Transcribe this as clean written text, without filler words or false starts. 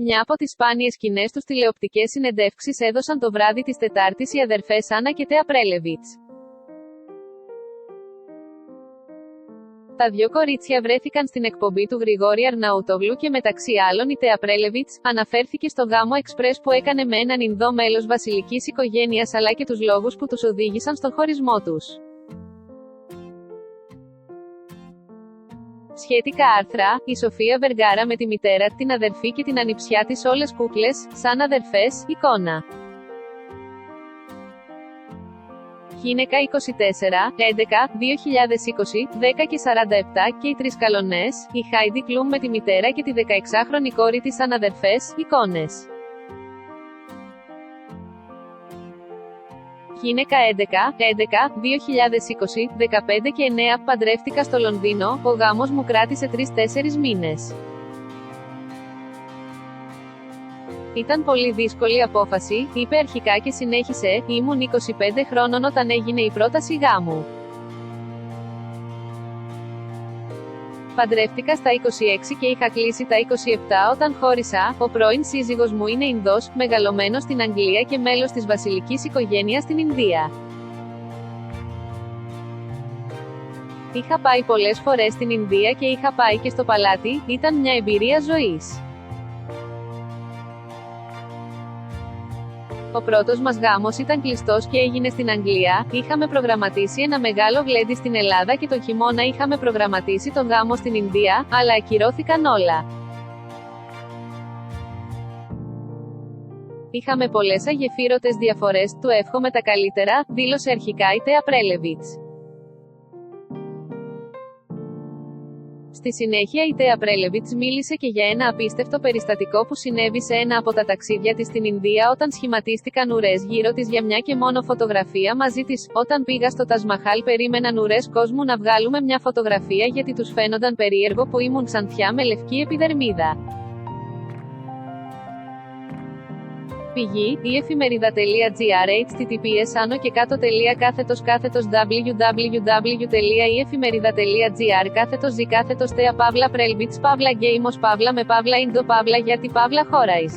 Μια από τις σπάνιες κοινές τους τηλεοπτικές συνεντεύξεις έδωσαν το βράδυ της Τετάρτης οι αδερφές Άννα και Τέα Πρέλεβιτς. Τα δύο κορίτσια βρέθηκαν στην εκπομπή του Γρηγόρη Αρναούτογλου και μεταξύ άλλων η Τέα Πρέλεβιτς αναφέρθηκε στο γάμο εξπρές που έκανε με έναν Ινδό μέλος βασιλικής οικογένειας αλλά και τους λόγους που τους οδήγησαν στον χωρισμό τους. Σχετικά άρθρα, η Σοφία Βεργάρα με τη μητέρα, την αδερφή και την ανιψιά της όλες κούκλες, σαν αδερφές, εικόνα. Γυναίκα 24, 11, 2020, 10 και 47 και οι τρεις καλονές, η Χάιντι Κλουμ με τη μητέρα και τη 16χρονη κόρη της σαν αδερφές, εικόνες. Γυναίκα 11, 11, 2020, 15 και 9, παντρεύτηκα στο Λονδίνο, ο γάμος μου κράτησε 3-4 μήνες. Ήταν πολύ δύσκολη απόφαση, είπε αρχικά και συνέχισε, ήμουν 25 χρόνων όταν έγινε η πρόταση γάμου. Παντρεύτηκα στα 26 και είχα κλείσει τα 27 όταν χώρισα. Ο πρώην σύζυγος μου είναι Ινδός, μεγαλωμένος στην Αγγλία και μέλος της βασιλικής οικογένειας στην Ινδία. Είχα πάει πολλές φορές στην Ινδία και είχα πάει και στο παλάτι, ήταν μια εμπειρία ζωής. Ο πρώτος μας γάμος ήταν κλειστός και έγινε στην Αγγλία, είχαμε προγραμματίσει ένα μεγάλο γλέντι στην Ελλάδα και τον χειμώνα είχαμε προγραμματίσει τον γάμο στην Ινδία, αλλά ακυρώθηκαν όλα. Είχαμε πολλές αγεφύρωτες διαφορές, του εύχομαι τα καλύτερα, δήλωσε αρχικά η Τέα Πρέλεβιτς. Στη συνέχεια η Τέα Πρέλεβιτς μίλησε και για ένα απίστευτο περιστατικό που συνέβη σε ένα από τα ταξίδια της στην Ινδία όταν σχηματίστηκαν ουρές γύρω της για μια και μόνο φωτογραφία μαζί της. Όταν πήγα στο Ταζ Μαχάλ περίμεναν ουρές κόσμου να βγάλουμε μια φωτογραφία γιατί τους φαίνονταν περίεργο που ήμουν ξανθιά με λευκή επιδερμίδα. Πηγή, η εφημερίδα.gr https άνω και κάτω.κάθετος www.iefημερίδα.gr /z Τέα Πρέλεβιτς /Gamos /με /Indo /Χόραις